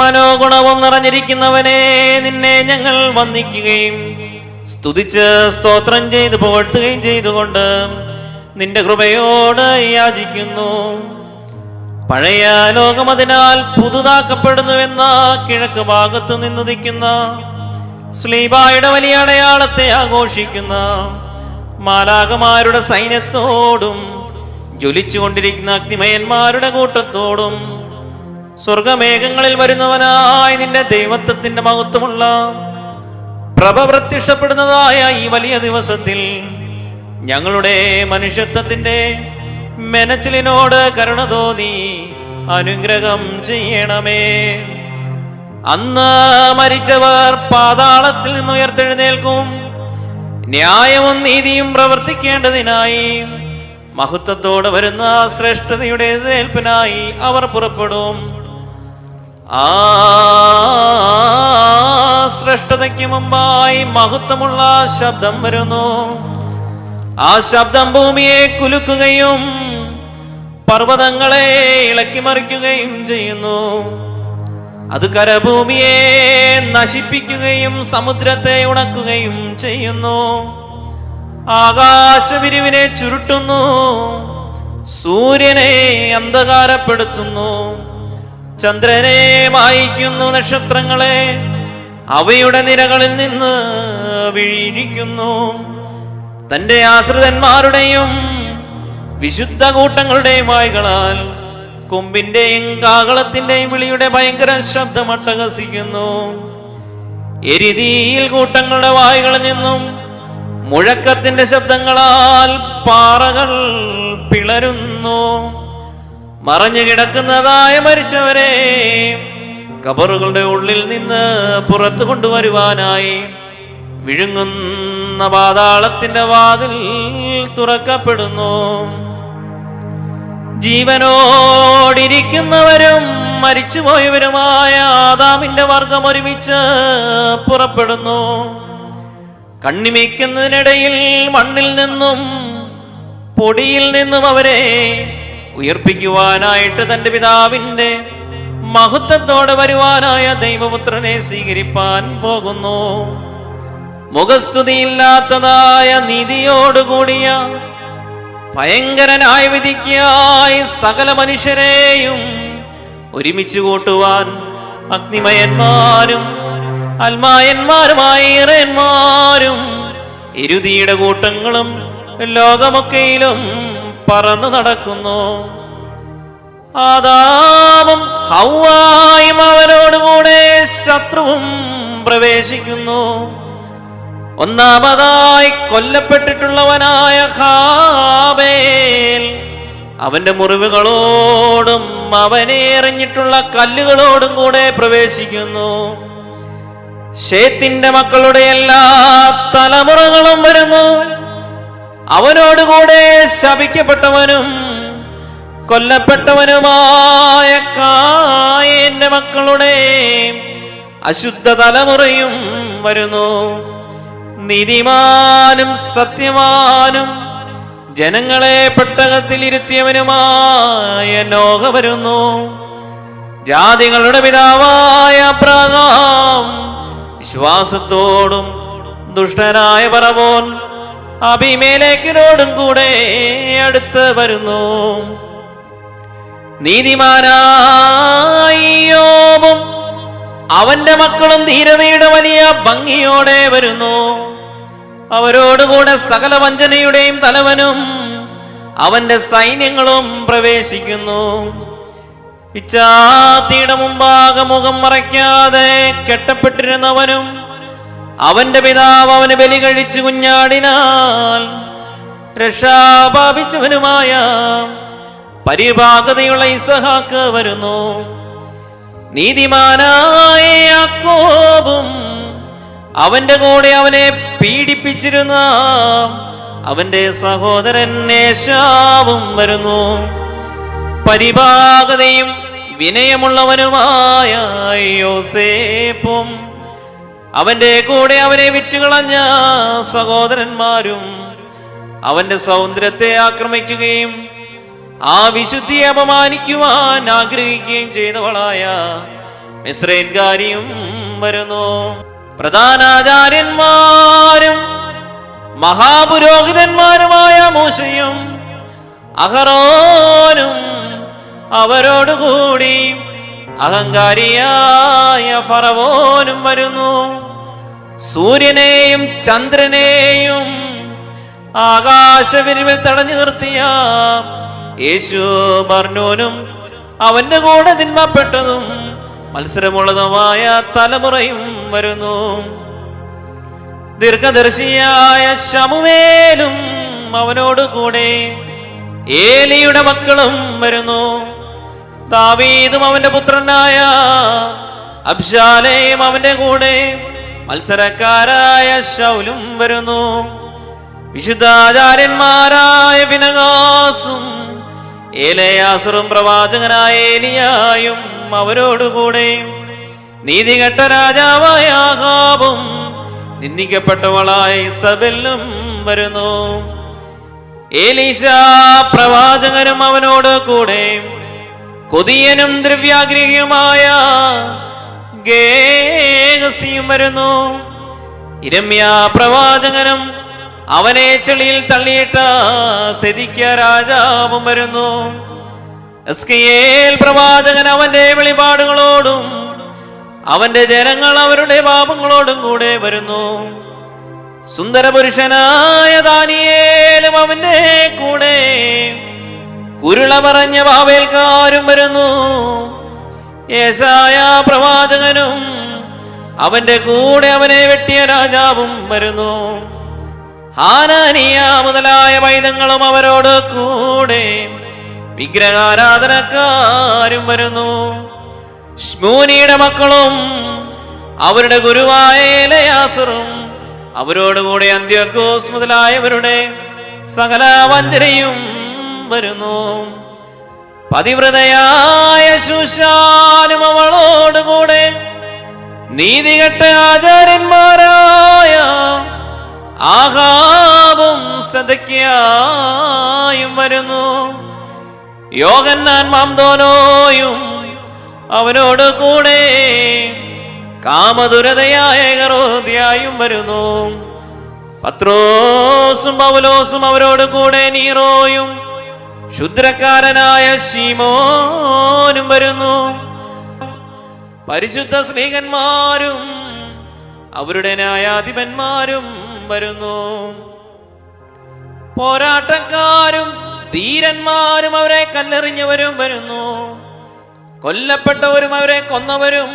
മനോഗുണവും നിറഞ്ഞിരിക്കുന്നവനെ, നിന്നെ ഞങ്ങൾ വന്ദിക്കുകയും സ്തുതിച്ച് സ്തോത്രം ചെയ്ത് പുകഴ്ത്തുകയും ചെയ്തുകൊണ്ട് നിന്റെ കൃപയോട് യാചിക്കുന്നു. പഴയ ലോകം അതിനാൽ പുതുതാക്കപ്പെടുന്നുവെന്ന കിഴക്ക് ഭാഗത്ത് നിന്നുദിക്കുന്ന സ്ലീബായുടെ വലിയ അടയാളത്തെ ആഘോഷിക്കുന്ന മാലാഖമാരുടെ സൈന്യത്തോടും ജ്വലിച്ചുകൊണ്ടിരിക്കുന്ന അഗ്നിമയന്മാരുടെ കൂട്ടത്തോടും സ്വർഗമേഘങ്ങളിൽ വരുന്നവനായ നിന്റെ ദൈവത്വത്തിന്റെ മഹത്വമുള്ള പ്രഭ പ്രത്യക്ഷപ്പെടുന്നതായ ഈ വലിയ ദിവസത്തിൽ ഞങ്ങളുടെ മനുഷ്യത്വത്തിന്റെ മെനച്ചിലിനോട് കരുണ തോന്നി അനുഗ്രഹം ചെയ്യണമേ. അന്ന് മരിച്ചവർ പാതാളത്തിൽ നിന്ന് ഉയർത്തെഴുന്നേൽക്കും. ന്യായവും നീതിയും പ്രവർത്തിക്കേണ്ടതിനായി മഹത്വത്തോടെ വരുന്ന ശ്രേഷ്ഠതയുടെ എതിരേൽപ്പിനായി അവർ പുറപ്പെടും. ആ ശ്രേഷ്ഠതയ്ക്ക് മുമ്പായി മഹത്വമുള്ള ശബ്ദം വരുന്നു. ആ ശബ്ദം ഭൂമിയെ കുലുക്കുകയും പർവ്വതങ്ങളെ ഇളക്കിമറിക്കുകയും ചെയ്യുന്നു. അത് കരഭൂമിയെ നശിപ്പിക്കുകയും സമുദ്രത്തെ ഉണക്കുകയും ചെയ്യുന്നു. ആകാശവിരിവിനെ ചുരുട്ടുന്നു, സൂര്യനെ അന്ധകാരപ്പെടുത്തുന്നു, ചന്ദ്രനെ മായിക്കുന്നു, നക്ഷത്രങ്ങളെ അവയുടെ നിരകളിൽ നിന്ന് വീഴിക്കുന്നു. തന്റെ ആശ്രിതന്മാരുടെയും വിശുദ്ധ കൂട്ടങ്ങളുടെയും വായ്കളാൽ കൊമ്പിന്റെയും കാകളത്തിന്റെയും വിളിയുടെ ഭയങ്കര ശബ്ദം അട്ടഹസിക്കുന്നു. എരിതീയിൽ കൂട്ടങ്ങളുടെ വായ്കളിൽ നിന്നും മുഴക്കത്തിന്റെ ശബ്ദങ്ങളാൽ പാറകൾ പിളരുന്നു. മറഞ്ഞു കിടക്കുന്നതായ മരിച്ചവരെ കബറുകളുടെ ഉള്ളിൽ നിന്ന് പുറത്തു കൊണ്ടുവരുവാനായി വിഴുങ്ങുന്ന പാതാളത്തിന്റെ വാതിൽ തുറക്കപ്പെടുന്നു. ജീവനോടിരിക്കുന്നവരും മരിച്ചുപോയവരുമായ ആദാമിന്റെ വർഗം ഒരുമിച്ച് പുറപ്പെടുന്നു. കണ്ണിമയ്ക്കുന്നതിനിടയിൽ മണ്ണിൽ നിന്നും പൊടിയിൽ നിന്നും അവരെ ഉയർപ്പിക്കുവാനായിട്ട് തന്റെ പിതാവിന്റെ മഹത്വത്തോടെ വരുവാനായ ദൈവപുത്രനെ സ്വീകരിപ്പാൻ പോകുന്നു. മുഖസ്തുതിയില്ലാത്തതായ നീതിയോടുകൂടിയ ഭയങ്കര ന്യായവിധിക്കായി സകല മനുഷ്യരെയും ഒരുമിച്ച് കൂട്ടുവാൻ അഗ്നിമയന്മാരും അൽമായന്മാരുമായ ഇറയന്മാരും ഇരുതിയുടെ കൂട്ടങ്ങളും ലോകമൊക്കെയിലും പറന്നു നടക്കുന്നു. ആദാമും ഹവ്വായും അവരോടുകൂടെ ശത്രുവും പ്രവേശിക്കുന്നു. ഒന്നാമതായി കൊല്ലപ്പെട്ടിട്ടുള്ളവനായ ഹാബേൽ അവന്റെ മുറിവുകളോടും അവനെ എറിഞ്ഞിട്ടുള്ള കല്ലുകളോടും കൂടെ പ്രവേശിക്കുന്നു. ശേത്തിന്റെ മക്കളുടെ എല്ലാ തലമുറകളും വരുന്നു. അവനോടുകൂടെ ശപിക്കപ്പെട്ടവനും കൊല്ലപ്പെട്ടവനുമായ കായേന്റെ മക്കളുടെ അശുദ്ധ തലമുറയും വരുന്നു. നീതിമാനും സത്യവാനും ജനങ്ങളെ പെട്ടകത്തിൽ ഇരുത്തിയവനുമായ നോഹ വരുന്നു. ജാതികളുടെ പിതാവായ അബ്രഹാം വിശ്വാസത്തോടും ദുഷ്ടനായ ഫറവോൻ അബീമേലെക്കിനോടും കൂടെ അടുത്ത് വരുന്നു. നീതിമാനായ യോബും അവന്റെ മക്കളും ധീരതയുടെ വലിയ ഭംഗിയോടെ വരുന്നു. അവരോടുകൂടെ സകല വഞ്ചനയുടെയും തലവനും അവന്റെ സൈന്യങ്ങളും പ്രവേശിക്കുന്നു. ഇച്ഛാത്തിയുടെ മുമ്പാകെ മുഖം മറയ്ക്കാതെ കെട്ടപ്പെട്ടിരുന്നവനും അവന്റെ പിതാവ് അവന് ബലി കഴിച്ചു കുഞ്ഞാടിനാൽ രക്ഷാപാപിച്ചവനുമായ പരിഭാഗതയുള്ള ഇസഹാക്ക് വരുന്നു. നീതിമാനായ യാക്കോബും അവന്റെ കൂടെ അവനെ പീഡിപ്പിച്ചിരുന്ന അവന്റെ സഹോദരൻ ഏശാവും വരുന്നു. പരിഭാഗതയും വിനയമുള്ളവനുമായ യോസേഫും അവന്റെ കൂടെ അവനെ വിറ്റുകളഞ്ഞ സഹോദരന്മാരും അവന്റെ സൗന്ദര്യത്തെ ആക്രമിക്കുകയും ആ വിശുദ്ധിയെ അപമാനിക്കുവാൻ ആഗ്രഹിക്കുകയും ചെയ്തവളായ മിസ്രൈൻകാരിയും വരുന്നു. പ്രധാനാചാര്യന്മാരും മഹാപുരോഹിതന്മാരുമായ മൂശയും അഹറോനും അവരോടുകൂടി അഹങ്കാരിയായ ഫറവോനും വരുന്നു. സൂര്യനെയും ചന്ദ്രനെയും ആകാശവിരിവിൽ തടഞ്ഞു നിർത്തിയ യേശു ബർനോനും അവന്റെ കൂടെ തിന്മപ്പെട്ടതും മത്സരമുള്ളതുമായ തലമുറയും വരുന്നു. ദീർഘദർശിയായ ശമൂവേലും അവനോട് കൂടെ ഏലിയുടെ മക്കളും വരുന്നു. ദാവീദും അവന്റെ പുത്രനായ അബ്ശാലേയും അവന്റെ കൂടെ മത്സരക്കാരായ ശൗലും വരുന്നു. വിശുദ്ധാചാര്യന്മാരായ ഫിനെഹാസും ഏലയാസറും പ്രവാചകനായ ഏലിയായും അവരോടുകൂടെ നീതികെട്ട രാജാവായ ആഹാബും നിന്ദിക്കപ്പെട്ടവളായ ഇസബെല്ലും വരുന്നു. ഏലീശ പ്രവാചകനും അവനോട് കൂടെ കൊതിയനും ദ്രവ്യാഗ്രഹിയുമായ ഗേഹസിയും വരുന്നു. ഇരമ്യാ പ്രവാചകനും അവനെ ചെളിയിൽ തള്ളിയിട്ട സെദിക്യ രാജാവും വരുന്നു. എസ്കേൽ പ്രവാചകൻ അവന്റെ വെളിപാടുകളോടും അവന്റെ ജനങ്ങൾ അവരുടെ പാപങ്ങളോടും കൂടെ വരുന്നു. സുന്ദരപുരുഷനായ ദാനിയേലും അവന്റെ കൂടെ കുരുള പറഞ്ഞ ബാബേൽക്കാരും വരുന്നു. യേശായ പ്രവാചകനും അവന്റെ കൂടെ അവനെ വെട്ടിയ രാജാവും വരുന്നു. ഹാനാനിയ മുതലായ വൈദങ്ങളും അവരോട് കൂടെ വിഗ്രഹാരാധനക്കാരും വരുന്നു. ശ്മൂനിയുടെ മക്കളും അവരുടെ ഗുരുവായ എലയാസറും അവരോടുകൂടെ അന്ത്യോക്കോസ് മുതലായവരുടെ സകല വഞ്ചനയും വരുന്നു. പതിവ്രതയായ ശൂശാനും അവളോടുകൂടെ നീതികെട്ട ആചാര്യന്മാരായ ആഹാബും സദക്യായും വരുന്നു. യോഹന്നാൻ മാംദോനോയും അവനോട് കൂടെ കാമദുരതയായ ഹെരോദ്യായും വരുന്നു. പത്രോസും പൗലോസും അവരോട് കൂടെ നീറോയും ക്ഷുദ്രക്കാരനായ ശീമോനും വരുന്നു. പരിശുദ്ധ സ്നേഹന്മാരും അവരുടെ ന്യായാധിപന്മാരും വരുന്നു. പോരാട്ടക്കാരും ധീരന്മാരും അവരെ കല്ലെറിഞ്ഞവരും വരുന്നു. കൊല്ലപ്പെട്ടവരും അവരെ കൊന്നവരും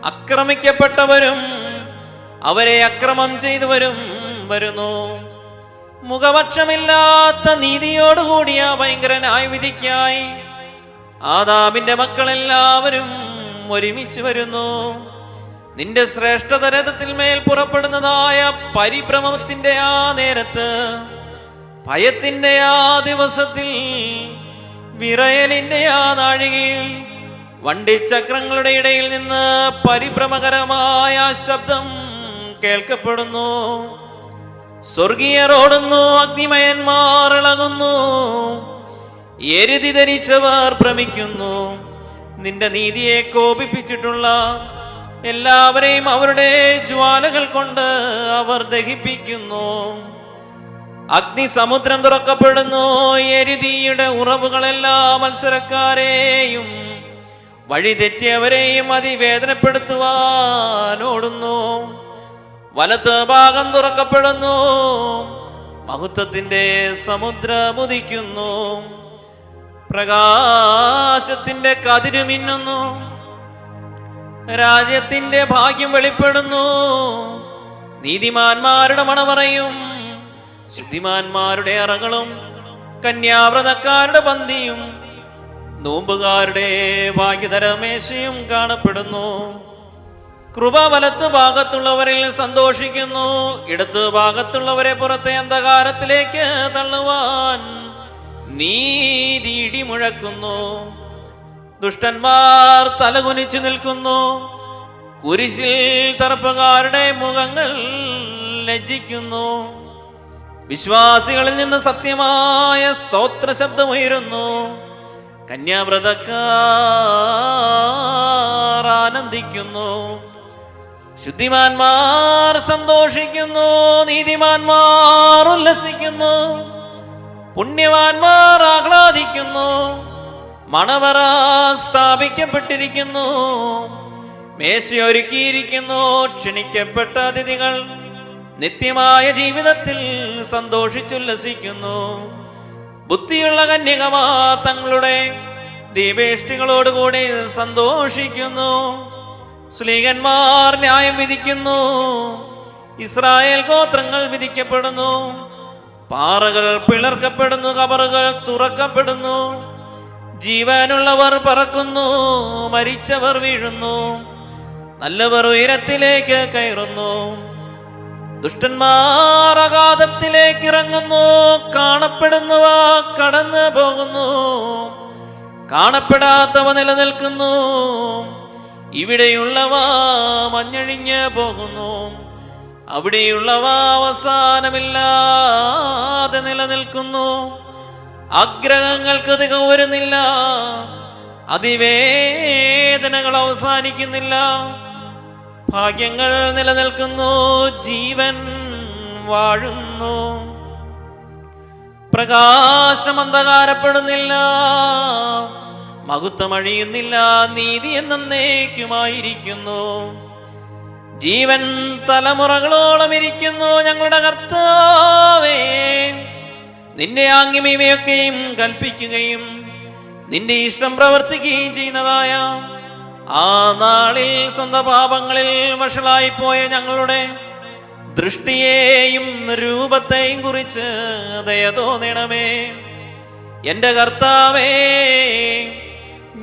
ആക്രമിക്കപ്പെട്ടവരും അവരെ അക്രമം ചെയ്തവരും വരുന്നു. മുഖപക്ഷമില്ലാത്ത നീതിയോടുകൂടിയ ഭയങ്കര ന്യായവിധിക്കായി ആദാമിന്റെ മക്കളെല്ലാവരും ഒരുമിച്ച് വരുന്നു. നിന്റെ ശ്രേഷ്ഠത രഥത്തിൽ മേൽ പുറപ്പെടുന്നതായ പരിഭ്രമത്തിന്റെ ആ നേരത്ത്, ഭയത്തിന്റെ ആ ദിവസത്തിൽ, വിറയലിന്റെ ആ നാഴികയിൽ വണ്ടിച്ചക്രങ്ങളുടെ ഇടയിൽ നിന്ന് പരിഭ്രമകരമായ ശബ്ദം കേൾക്കപ്പെടുന്നു. സ്വർഗീയർ ഓടുന്നു, അഗ്നിമയന്മാർ ഇളകുന്നു, എരുതി ധരിച്ചവർ ഭ്രമിക്കുന്നു. നിന്റെ നീതിയെ കോപിപ്പിച്ചിട്ടുള്ള എല്ലാവരെയും അവരുടെ ജ്വാലകൾ കൊണ്ട് അവർ ദഹിപ്പിക്കുന്നു. അഗ്നിസമുദ്രം തുറക്കപ്പെടുന്നു, എരുതിയുടെ ഉറവുകളെല്ലാ മത്സരക്കാരെയും വഴിതെറ്റിയവരെയും അതിവേദനപ്പെടുത്തുവാനോടുന്നു. വലത്ത് ഭാഗം തുറക്കപ്പെടുന്നു, മഹത്വത്തിന്റെ സമുദ്രമുദിക്കുന്നു. പ്രകാശത്തിന്റെ കതിര് മിന്നുന്നു, രാജ്യത്തിന്റെ ഭാഗ്യം വെളിപ്പെടുന്നു. നീതിമാന്മാരുടെ മണവറയും ശുദ്ധിമാന്മാരുടെ അറകളും കന്യാവ്രതക്കാരുടെ പന്തിയും നോമ്പുകാരുടെ ഭാഗ്യതരമേശയും കാണപ്പെടുന്നു. കൃപ വലത്ത് ഭാഗത്തുള്ളവരിൽ സന്തോഷിക്കുന്നു, ഇടത്ത് ഭാഗത്തുള്ളവരെ പുറത്തെ അന്ധകാരത്തിലേക്ക് തള്ളുവാൻ നീതി ഇടി മുഴക്കുന്നു. ദുഷ്ടന്മാർ തലകുനിച്ചു നിൽക്കുന്നു, കുരിശിൽ തറപ്പുകാരുടെ മുഖങ്ങൾ ലജ്ജിക്കുന്നു. വിശ്വാസികളിൽ നിന്ന് സത്യമായ സ്തോത്ര ശബ്ദമുയരുന്നു. കന്യാവ്രതക്കാർ ആനന്ദിക്കുന്നു. ശുദ്ധിമാന്മാർ സന്തോഷിക്കുന്നു, നീതിമാന്മാർ ഉല്ലസിക്കുന്നു, പുണ്യവാന്മാർ ആഹ്ലാദിക്കുന്നു. മണവറ സ്ഥാപിക്കപ്പെട്ടിരിക്കുന്നു, മേശയൊരുക്കിയിരിക്കുന്നു. ക്ഷണിക്കപ്പെട്ട അതിഥികൾ നിത്യമായ ജീവിതത്തിൽ സന്തോഷിച്ചുല്ലസിക്കുന്നു. ബുദ്ധിയുള്ള കന്യകമാർ തങ്ങളുടെ ദീപേഷ്ടികളോടുകൂടി സന്തോഷിക്കുന്നു. ശ്ലീഹന്മാർ ന്യായം വിധിക്കുന്നു, ഇസ്രായേൽ ഗോത്രങ്ങൾ വിധിക്കപ്പെടുന്നു. പാറകൾ പിളർക്കപ്പെടുന്നു, കബറുകൾ തുറക്കപ്പെടുന്നു. ജീവനുള്ളവർ പറക്കുന്നു, മരിച്ചവർ വീഴുന്നു. നല്ലവർ ഉയരത്തിലേക്ക് കയറുന്നു, ദുഷ്ടന്മാർ അഗാധത്തിലേക്ക് ഇറങ്ങുന്നു. കാണപ്പെടുന്നവ കടന്നു പോകുന്നു, കാണപ്പെടാത്തവ നിലനിൽക്കുന്നു. ഇവിടെയുള്ളവ മഞ്ഞഴിഞ്ഞ് പോകുന്നു, അവിടെയുള്ളവ അവസാനമില്ലാതെ നിലനിൽക്കുന്നു. ആഗ്രഹങ്ങൾക്ക് തിക വരുന്നില്ല, അതിവേദനകൾ അവസാനിക്കുന്നില്ല. ഭാഗ്യങ്ങൾ നിലനിൽക്കുന്നു, ജീവൻ വാഴുന്നു. പ്രകാശം അന്ധകാരപ്പെടുന്നില്ല, മഹത്വം അഴിയുന്നില്ല. നീതി എന്നേക്കുമായിരിക്കുന്നു, ജീവൻ തലമുറകളോളം ഇരിക്കുന്നു. ഞങ്ങളുടെ കർത്താവേ, നിന്റെ ആംഗ്യം ഇവയൊക്കെയും കൽപ്പിക്കുകയും നിന്റെ ഇഷ്ടം പ്രവർത്തിക്കുകയും ചെയ്യുന്നതായ ആ നാളിൽ സ്വന്തം പാപങ്ങളിൽ വഷളായിപ്പോയ ഞങ്ങളുടെ ദൃഷ്ടിയെയും രൂപത്തെയും കുറിച്ച് ദയ തോന്നണമേ. എന്റെ കർത്താവേ,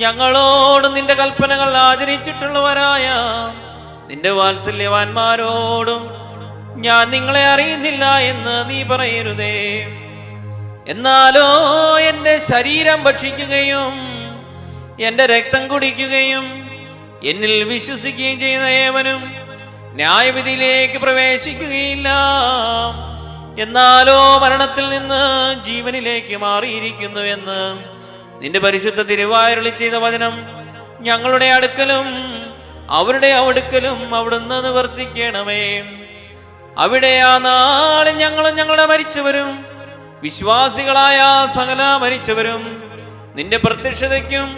ഞങ്ങളോട് നിന്റെ കൽപ്പനകൾ ആചരിച്ചിട്ടുള്ളവരായ നിന്റെ വാത്സല്യവാന്മാരോടും ഞാൻ നിങ്ങളെ അറിയുന്നില്ല എന്ന് നീ പറയരുതേ. എന്നാലോ എന്റെ ശരീരം ഭക്ഷിക്കുകയും എന്റെ രക്തം കുടിക്കുകയും എന്നിൽ വിശ്വസിക്കുകയും ചെയ്യുന്ന ഏവനും ന്യായവിധിയിലേക്ക് പ്രവേശിക്കുകയില്ല. എന്നാലോ മരണത്തിൽ നിന്ന് ജീവനിലേക്ക് മാറിയിരിക്കുന്നു എന്ന് നിന്റെ പരിശുദ്ധ തിരുവായുരുളി ചെയ്ത വചനം ഞങ്ങളുടെ അടുക്കലും അവരുടെ അടുക്കലും അവിടുന്ന് നിവർത്തിക്കണമേ. അവിടെ ആ നാളിൽ ഞങ്ങളും ഞങ്ങളുടെ മരിച്ചവരും വിശ്വാസികളായ സകല മരിച്ചവരും നിന്റെ പ്രത്യക്ഷതയ്ക്കും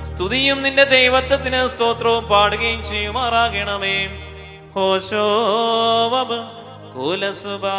സ്തുതിയും നിന്റെ ദൈവത്വത്തിന് സ്തോത്രവും പാടുകയും ചെയ്യുമാറാകണമേ. ഹോശോ വബ് കുലസുബാ